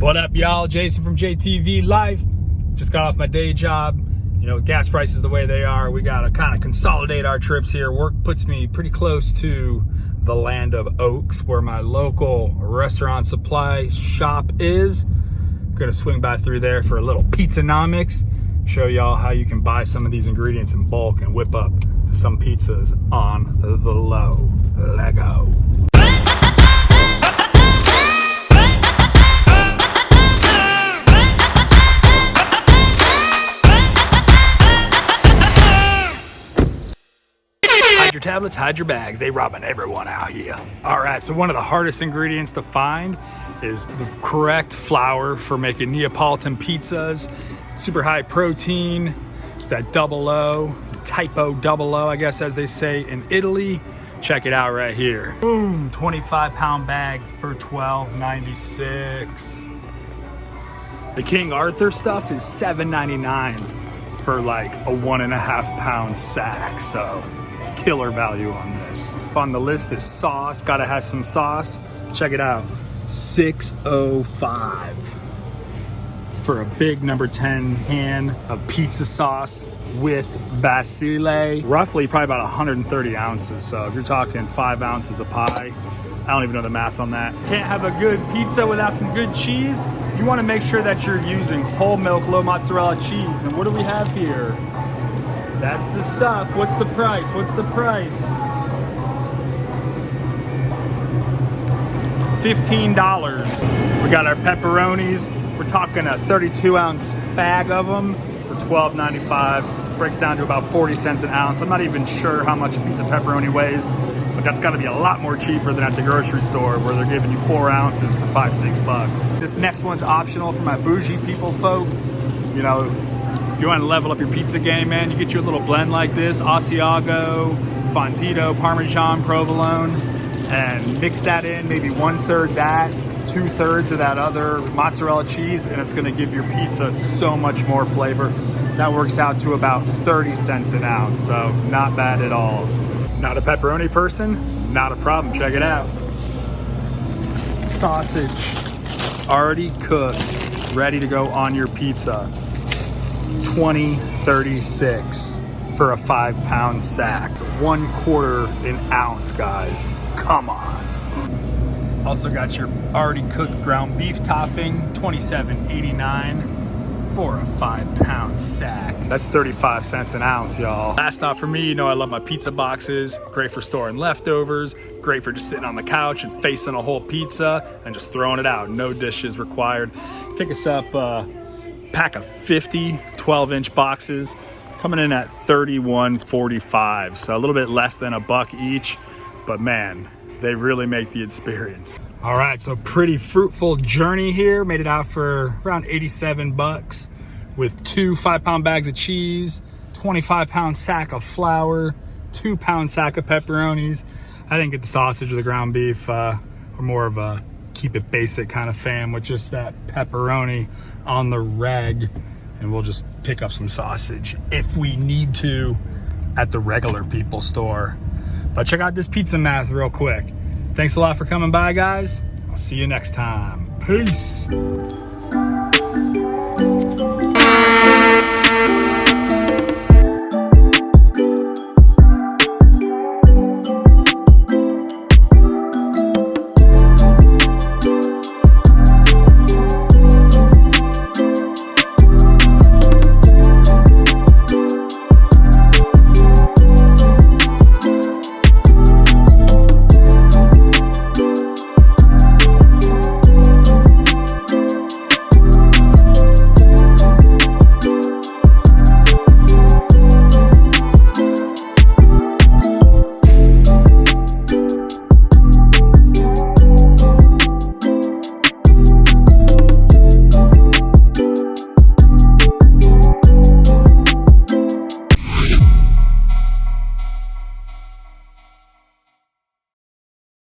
What up, y'all? Jason from JTV Life. Just got off my day job. You know, gas prices the way they are, we gotta kind of consolidate our trips here. Work puts me pretty close to the land of oaks, where my local restaurant supply shop is. Gonna swing by through there for a little pizzanomics. Show y'all how you can buy some of these ingredients in bulk and whip up some pizzas on the low. Lego. Hide your tablets, hide your bags. They robbing everyone out here. All right, so one of the hardest ingredients to find is the correct flour for making Neapolitan pizzas. Super high protein. It's that double O, typo double O, I guess, as they say in Italy. Check it out right here. Boom, 25-pound bag for $12.96. The King Arthur stuff is $7.99 for like a 1.5 pound sack. So killer value on this. On the list is sauce. Gotta have some sauce. Check it out. $6.05 for a big number 10 can of pizza sauce with basile. Roughly probably about 130 ounces. So if you're talking 5 ounces of pie, I don't even know the math on that. Can't have a good pizza without some good cheese. You want to make sure that you're using whole milk, low mozzarella cheese. And what do we have here? That's the stuff. What's the price? What's the price? $15. We got our pepperonis. We're talking a 32-ounce bag of them for $12.95. Breaks down to about 40 cents an ounce. I'm not even sure how much a piece of pepperoni weighs, but that's got to be a lot more cheaper than at the grocery store, where they're giving you 4 ounces for $5-6. This next one's optional for my bougie people folk. You know, if you want to level up your pizza game, man, you get you a little blend like this: Asiago, Fontito, Parmesan, Provolone, and mix that in, maybe 1/3 that, 2/3 of that other mozzarella cheese, and it's going to give your pizza so much more flavor. That works out to about 30 cents an ounce, so not bad at all. Not a pepperoni person? Not a problem. Check it out. Sausage, already cooked, ready to go on your pizza. $20.36 for a 5-pound sack. 1/4 an ounce, guys. Come on. Also got your already cooked ground beef topping, $27.89 for a 5-pound sack. That's 35 cents an ounce, y'all. Last stop for me, you know I love my pizza boxes. Great for storing leftovers. Great for just sitting on the couch and facing a whole pizza and just throwing it out. No dishes required. Pick us up a pack of 50 12-inch boxes, coming in at $31.45. So a little bit less than $1 each, but man, they really make the experience. All right, so pretty fruitful journey here. Made it out for around $87 with 2 5-pound bags of cheese, 25-pound sack of flour, 2-pound sack of pepperonis. I didn't get the sausage or the ground beef. We're more of a keep it basic kind of fan with just that pepperoni on the reg, and we'll just pick up some sausage if we need to at the regular people store. But check out this pizza math real quick. Thanks a lot for coming by, guys. I'll see you next time. Peace.